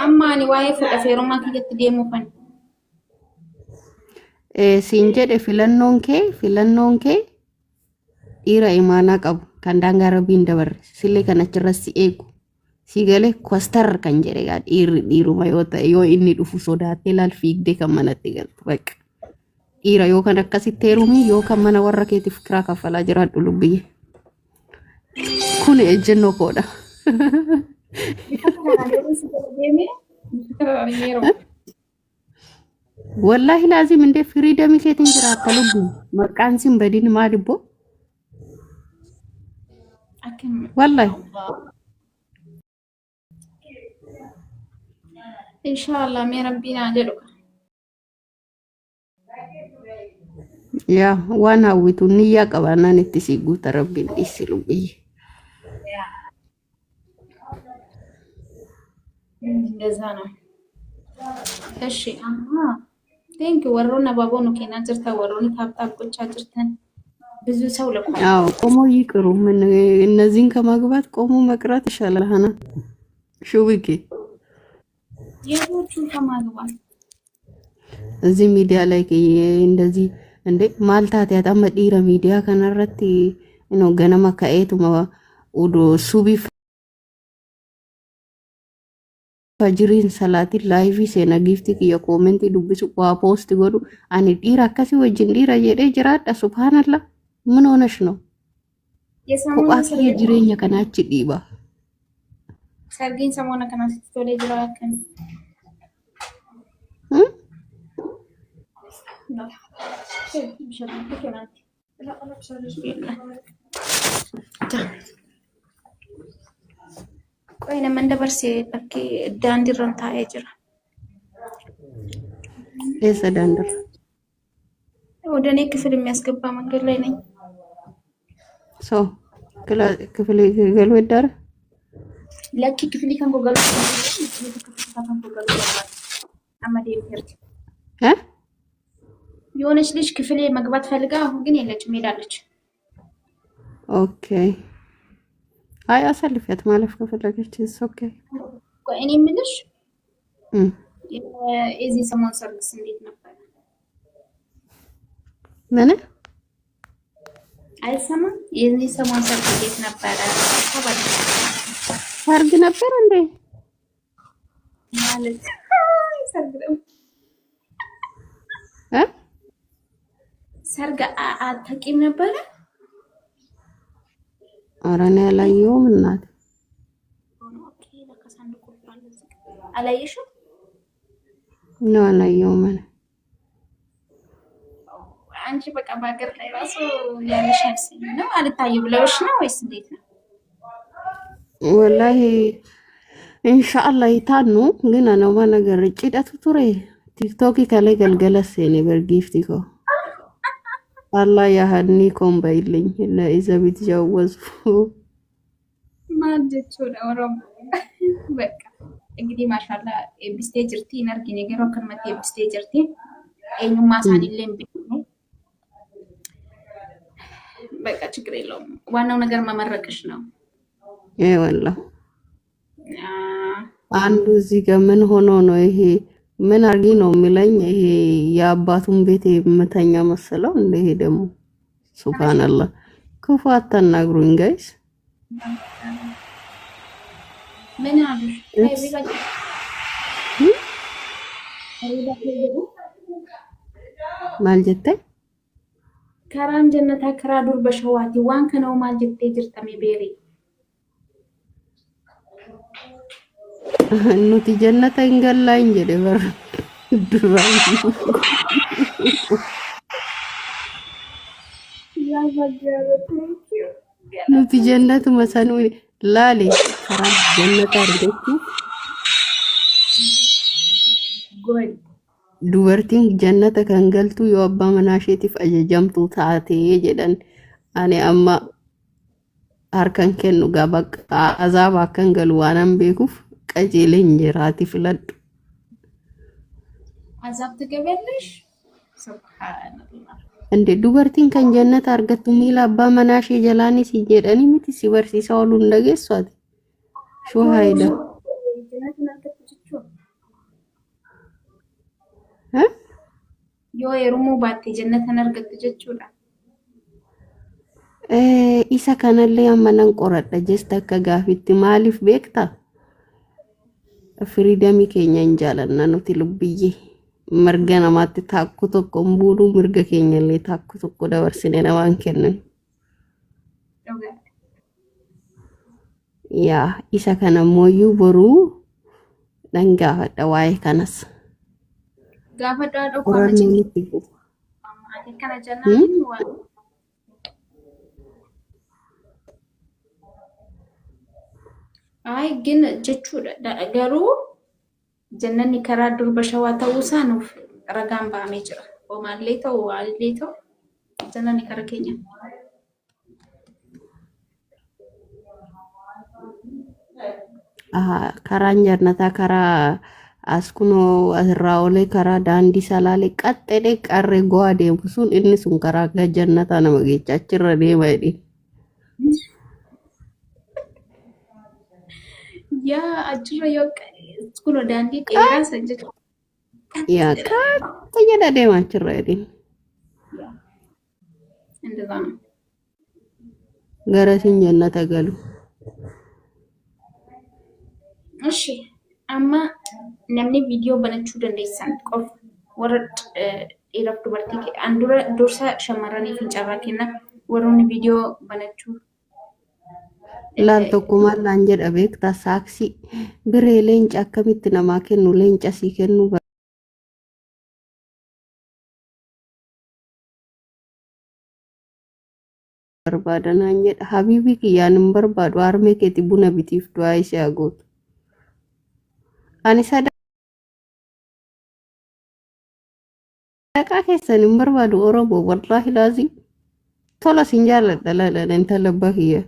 Amma ani waa'ee fuudha feerummaa kiyyatti deemuu kan. Siin jedhe filannoon kee dhiira imaanaa qabu kan daangaa rabbiin dabarre sillee kan achirratti si eegu si galee kostar kan jedhe gaa dhiiruma yoo ta'e yoo inni dhufu sodaattee laal fiigdee kan manatti galtu bakka dhiira yoo kan akkasitti heerumii yoo kan mana warra keetiif kiraa kaffalaa jiraadhu lubbiyye kun ejjennoo koodha. Wallahi laazim indee firiidamii keetiin jiraatta lubbu maqaan sin badin maalibbo wallahi Inshallah mee rabbiin haa jedhu. yaa waan hawwitu niyyaa qabaannaan itti si guuta rabbiin dhiisi lubbiyye. እንደዛ ነው። እሺ ቴንክ ወሮና ባቦኑ ኬና ጅርታ ወሮኒ ታብታብ ቁጫ ጅርተን ብዙ ሰው ልኳል። አዎ ቆሞ ይቅሩ ምን እነዚህን ከማግባት ቆሞ መቅረት ይሻላል። ሀና ሹብኪ የቶቹን ከማግባት እዚህ ሚዲያ ላይ እንደዚህ እንዴ ማልታት ያጣመ ዲራ ሚዲያ ከነረት ነው ገነማ ከኤቱማ ኡዶ ሱቢ Fajiriin salaatiin laayivii seena giiftii kiyya koomentii dubbisu waa poosti godhu ani dhiira akkasii wajjin dhiira jedhee jiraadha subhaanallah min oonash ነው kophaa kiyya jireenya kanaachi dhiiba sargiin samoona kanaatti tolee jira akkan ቆይ ለምን እንደበርሴ በቃ ዳንዲራን ታዬ ጅራ እሰ ዳንድር ወደ እኔ ክፍል የሚያስገባ መንገድ ላይ ነኝ። ሶ ክፍል ገሉ ይዳር ለኪ ክፍል ከንጎ ገሉ አማዴ ምርት የሆነች ልጅ ክፍሌ መግባት ፈልጋ አሁን ግን የለችም ሄዳለች። ኦኬ አይ አሳልፊያት ማለፍ ከፈለገች ኦኬ። ቆይ እኔ የምልሽ የዚህ ሰሞን ሰርግስ እንዴት ነበር? ምን አይሰማም? የዚህ ሰሞን ሰርግ እንዴት ነበር? ሰርግ ነበር እንዴ? ማለት ሰርግ ነው ሰርግ አታውቂም ነበረ? ኧረ እኔ አላየሁም እናት። አላየሽም? ነው አላየሁም። አንቺ በቃ በሀገር ላይ ራሱ ያለሽ አይመስለኝም ነው አልታየው ብለውሽ ነው ወይስ እንዴት ነው? ወላሂ ኢንሻአላህ ይታኑ ግን ነው ነገር ጭዳቱ ቱሬ ቲክቶክ ከላይ ገልገለስ የኔ በርጊፍቲኮ አላህ ያህኒ ኮምባይልኝ ለኢዛቤት ጃወዙ ማጀቹ ነው በቃ እንግዲህ ማሻአላ ኤቢስቴ ጅርቲ ነርጊ ነገሮ ከመት ኤቢስቴ ጅርቲ ኤኑ ማሳን ይለም ቢሆን በቃ ችግር የለውም። ዋናው ነገር መመረቅሽ ነው። ወላ አንዱ እዚህ ጋር ምን ሆኖ ነው ይሄ ምን አርጊ ነው የሚለኝ ይሄ የአባቱን ቤት የምተኛ መሰለው እንደ ይሄ ደግሞ ሱብሃንአላህ ክፉ አታናግሩኝ ጋይስ። ምን አሉሽ? ማልጀተ ከራን ጀነታ ከራ ዱር በሸዋቲ ዋን ከነው ማልጀተ ጅርተሜ ቤሪ ኑቲ ጀነታ እንገላኝ ጀደ በር ድራይ ኑቲ ጀነቱ መሰኑ ላሌ ከራ ጀነታ አርገቹ ጎል dubartiin jannata kan galtu yoo abbaa manaasheetiif ajajamtu taate jedhan ani amma harkan kennu gaba azaaba kan galu waanan beekuuf qajeelen jiraati filadhu አዛብ ትገበልሽ ሱብሃንአላህ እንደ dubartiin kan jannata argattu miila abbaa manaashee jalaani si jedhani miti si barsiisa oolu ndageessoti Shoo hayda. Jannatan argattu jechuudha. Ha? Yoo heerumuu baatte jannatan argattu jechuudha. Isa kanallee amma nan qoradha jesta akka gaafitti maaliif beektaa? Firiidamii keenya hin jaalanna nuti lubbiyyee. Mirga namaatti taakku tokko hin buunu mirga keenyallee taakku tokko dabarsine namaan kennan. Dhugaa. Yaa isa kana mooyyuu boruu nan gaafadha waa'ee kanas. Gaafa dhaadhoo Qorannoo nutti fufu. ati kana jannaan waan gin jechuudha. Garuu jannanni karaa durba shawaa ta'uu isaa nuuf ragaan ba'amee jira. Homaallee ta'u waalillee ta'u jannanni karaa keenya. Karaan jannataa karaa as kunoo asirraa olee karaa daandii salaalee qaxxedhe qarree go'aa deemu sun inni sun karaa jannataa nama geecha achirra deema jedhe. Yaa achirra yoo kunoo daandii dheeraa san jechuudha. Yaa qaxxa jedha deema achirra jedhe. እንደዛ ነው። Garasiin jannata galu. እሺ amma namni viidiyoo banachuu dandeessan qofa warra dhiiraaf dubartii an dursa shamarraniif hin carraa kenna warroonni viidiyoo banachuu Laal tokkummaan laan jedha beektaa saaksii biree leenca akkamitti namaa kennu leenca sii kennu barbaadanaan jedha habiibii kiyyaan hin barbaadu harmee keeti buna bitiif du'aa ishee gootu. Ani sadaqaa keessan hin barbaadu Oromoo wallaahi laazii tola siin jaalladha laala intala abbaa kiyya.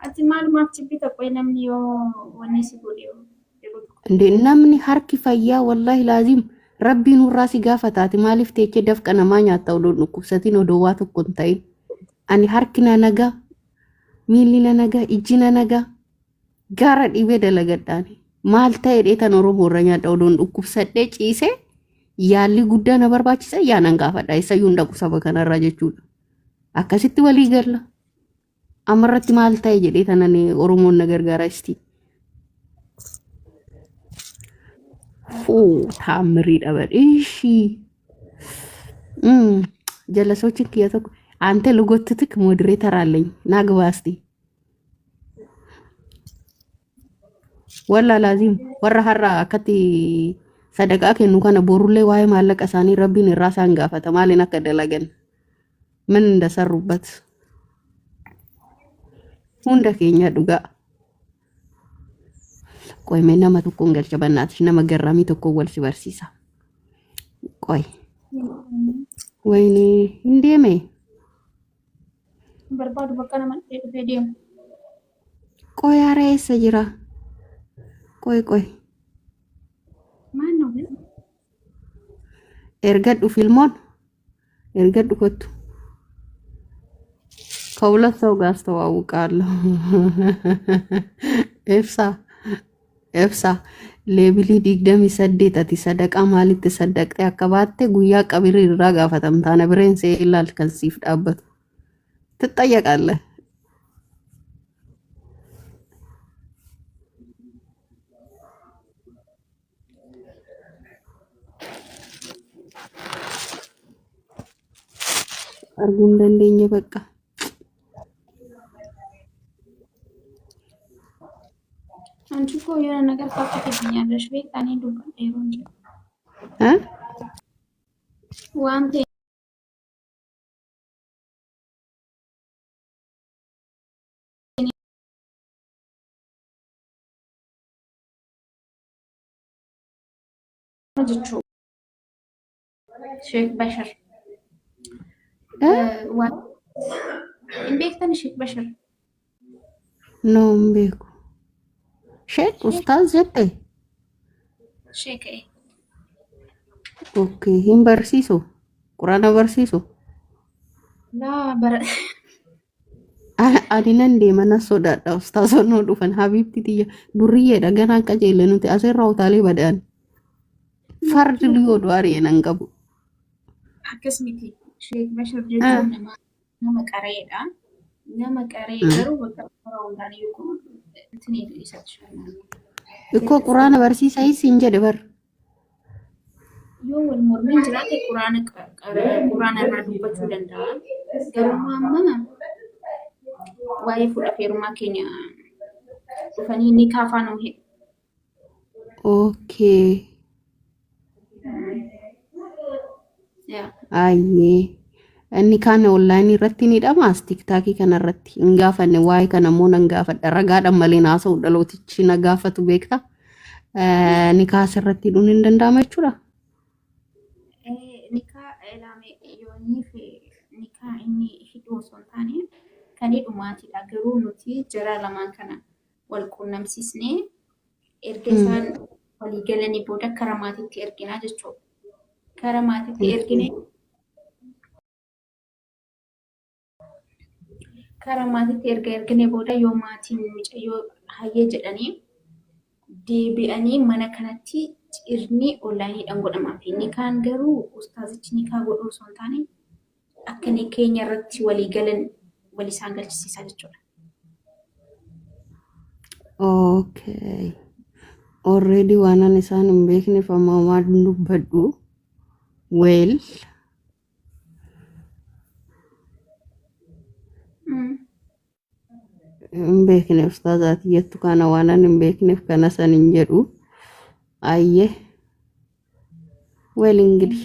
ati maalumaaf jibbi tokko namni yoo wanni si godhe Inde namni harki fayyaa wallaahi laazim rabbiin urraa si gaafataati maaliif teechee dafqa namaa nyaatta odoon dhukkubsatiin odoo waa tokko hin ta'in. Ani harki na nagaa miilli na nagaa ijji na nagaa gaara dhibee dalagadhaan maal ta'e dheetan Oromoo irra nyaadha odoon dhukkubsadhee ciisee yaalli guddaa na barbaachisa yaanan gaafadha eessayyuu hin dhaqu saba kanarraa jechuudha. Akkasitti walii galla. Amarratti maal ta'e jedhee tanan Oromoon na gargaara isti. Taammirii dhaban ishii. Jalasoochi kiyya tokko አንተ ልጎትትክ ሞዴሬተር አለኝ ናግባ እስቲ ወላ ላዚም ወራ ሀራ አከቲ ሰደቃ ከኑ ከነ ቦሩሌ ዋይ ማለቀ ሳኒ ረቢን ራሳን ጋፈተ ማለና ከደለገን ምን እንደሰሩበት ሁንደ ከኛ ዱጋ ቆይ መናማ ተኮን ገልጨ በእናትሽ ነመገራሚ ተኮ ወልሲ በርሲሳ ቆይ ወይኔ እንዴሜ barbaadu bakka nama dhufee deemu. Qoy haara eessa jira? Qoy. Maannoo ergadhu filmoon ergadhu kottu ከሁለት ሰው ጋር አስተዋውቃለሁ። ኤፍሳ ሌብሊ ዲግደም ይሰደት ሰደቃ ማለት ሰደቅተ አከባተ ጉያ ቀብሪ ራ ጋፈተምታነ ብሬን ሲላል ከንሲፍ ዳበት ትጠየቃለህ። አርጉ እንደኛ በቃ አንቺ እኮ የሆነ ነገር ታውቂኛለሽ ቤት እኔ ዱባ ዴሮ እንጂ ዋንቴ ሼክ በሽር እንዴት ተን ሼክ በሽር ነው ቤኩ ሼክ ኡስታዝ ዘጠ ሼክ ኦኬ ሂም በርሲሶ ቁራና በርሲሶ ላ በር Ani nan deema na sodaadha ustaazonnoo dhufan Habibti tiyya duriyyeedha ganaan qajeelle nuti asirraa utaalee badaan fardi liyoo du'aari'e nan qabu. akkasumatti Sheek Bashir jechuun nama qareedha. Nama qaree garuu bakka hundaan yoo ittiin isatti shaallamu. Ikkoo quraana barsiisaa hin jedhe bar. Yoo wal mormiin jiraate quraana irraa dubbachuu danda'a. Garuu amma waa'ee fuudhaa fi heerumaa keenya dhufanii ni kaafaa nuu hidhu. Okay. Ayyee. Inni kaan onlaayinii irratti ni dhamaas tiktaakii kanarratti hin gaafanne waa'ee kana immoo nan gaafadha ragaadhaan malee naasa'u dhalootichi na gaafatu beekta. Ni kaas irratti hidhuun hin danda'ama jechuudha. Nikaa ilaame yoonii fi nikaa inni hidhuu osoo hin taane kan hidhumaatidha. Garuu nuti jara lamaan kana wal quunnamsiisnee erga isaan walii galanii booda karaa maatiitti erginaa jechuudha. Karaa maatiitti ergine karaa maatiitti ergine booda yoo maatiin mucayyoo hayyee jedhanii deebi'anii mana kanatti cirni onlaayiniidhaan godhamaa fi nikaan garuu ustaazichi nikaa godhuu osoo hin taane akka keenya irratti walii galan wal isaan galchisiisaa jechuudha. Okay. Already waanan isaan hin beekneef amma waan dubbadhu. Well. Hin beekne ustaazaati jettu kana waanan hin beekneef kana san hin jedhu. Ayyee. Well እንግዲህ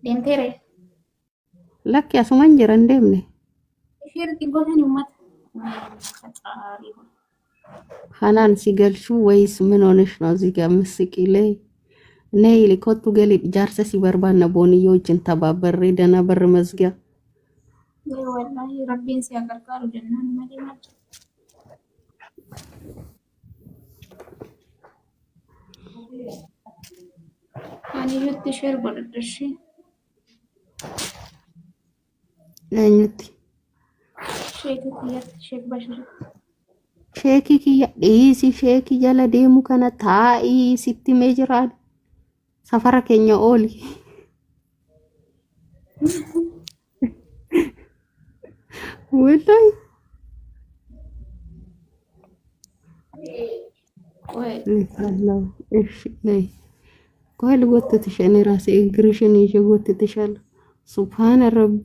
deemteere lakki asuma hin jiran deemne. ishee gootanii uummata Kanaan si galchuu wayis ምን ሆነሽ ነው እዚህ ጋር ምስቂ ላይ ነይ ሊኮቱ ገሊ ጃርሰ ሲበርባና ቦንዮ እጅን ተባበሬ ደና በር መዝጊያ ወላሂ ረቢን ሲያቀርቃሩ ጀናን ማለማቸው አኒ ዩት ሼር ወደደሽ ነኝት ሼክ በሽር ሼኪ ኪያ ዲሲ ሼኪ ጀለ ደሙ ከነ ታኢ ሲቲ ሜጅራል ሰፈራ ከኛ ኦሊ ወላይ ቆይ ለካለው እሺ ነይ ቆይ ልወጥተሽ እኔ ራሴ እግርሽን ይዤ ወጥተሻለሁ ሱብሃን ረቢ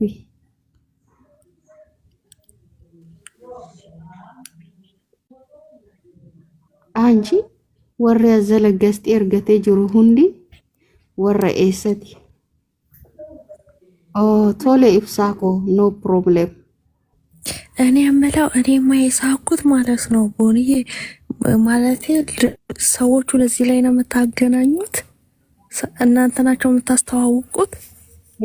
አንቺ ወረ ያዘለገስቲ እርገቴ ጅሩ ሁንዲ ወረ ኤሰቲ ኦ ቶሌ ኢብሳኮ ኖ ፕሮብሌም እኔ የምለው እኔማ የሳኩት ማለት ነው ቦንዬ ማለት ሰዎቹን እዚህ ላይ ነው የምታገናኙት እናንተ ናቸው የምታስተዋውቁት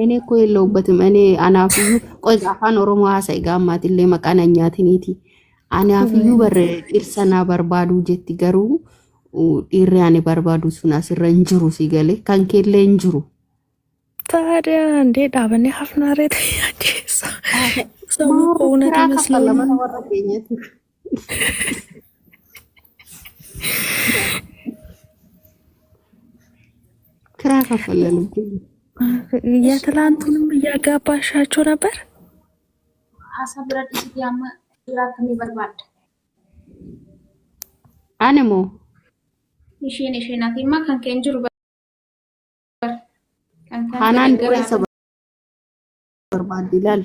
እኔ እኮ የለውበትም እኔ አናፍዩ ቆይ አፋን ኦሮሞ ሀሳይ ጋማት ለይ መቃናኛትኒቲ አናፍዩ በር ኢርሰና በርባዱ ጀቲ ገሩ ኢሪያኔ በርባዱ ሱና ሲረንጅሩ ሲገለ ካንኬለ እንጅሩ ታዲያ እንዴ ዳበኔ ሀፍናሬት ያዲስ ሰው እውነት ይመስላል ክራ ከፈለሉ የትላንቱንም እያጋባሻቸው ነበር አሰብረድ ሲያማ ይራከም ይበርባድ አነሞ isheen atiima kan keen jiru hanan dureessa barbaaddi laal